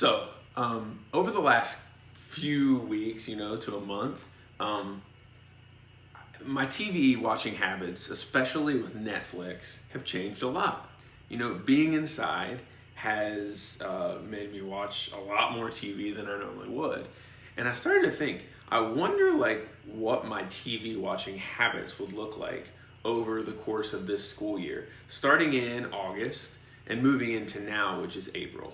Over the last few weeks, to a month, um, my TV watching habits, especially with Netflix, have changed a lot. Being inside has made me watch a lot more TV than I normally would. And I started to think, I wonder like what my TV watching habits would look like over the course of this school year, starting in August and moving into now, which is April.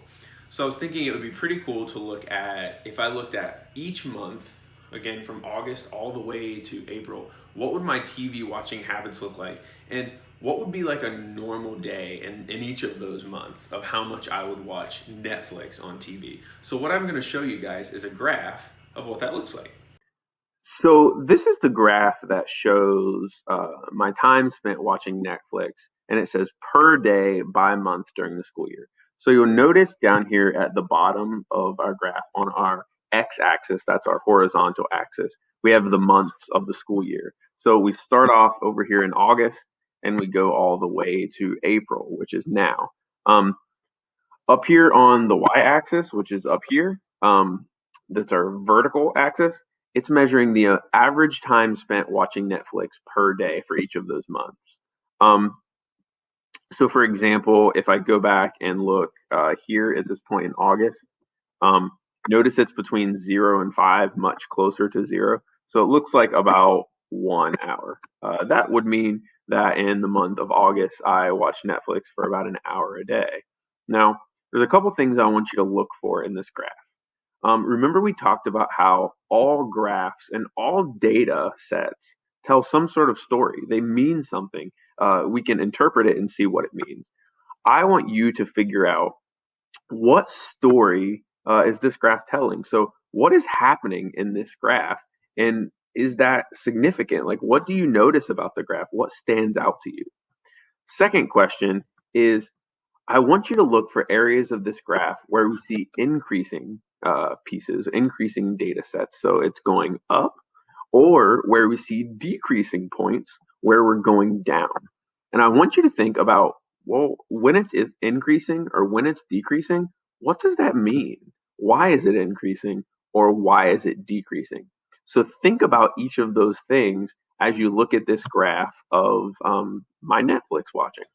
So I was thinking it would be pretty cool to look at, if I looked at each month, again from August all the way to April, what would my TV watching habits look like? And what would be like a normal day in each of those months of how much I would watch Netflix on TV? So, what I'm going to show you guys is a graph of what that looks like. So this is the graph that shows my time spent watching Netflix, and it says per day by month during the school year. So you'll notice down here at the bottom of our graph on our x-axis, that's our horizontal axis, we have the months of the school year. So we start off over here in August, and we go all the way to April, which is now. Um, Up here on the y-axis, which is up here, that's our vertical axis. It's measuring the average time spent watching Netflix per day for each of those months. Um, so, for example, if I go back and look here at this point in August, um, notice it's between 0 and 5, much closer to 0. So it looks like about 1 hour. That would mean that in the month of August, I watch Netflix for about an hour a day. Now, there's a couple things I want you to look for in this graph. Remember, we talked about how all graphs and all data sets tell some sort of story. They mean something. We can interpret it and see what it means. I want you to figure out what story is this graph telling? So, what is happening in this graph? And is that significant? Like, what do you notice about the graph? What stands out to you? Second question is, I want you to look for areas of this graph where we see increasing pieces, increasing data sets. So it's going up, or where we see decreasing points where we're going down. And I want you to think about, well, when it's increasing or when it's decreasing, what does that mean? Why is it increasing or why is it decreasing? So think about each of those things as you look at this graph of my Netflix watching.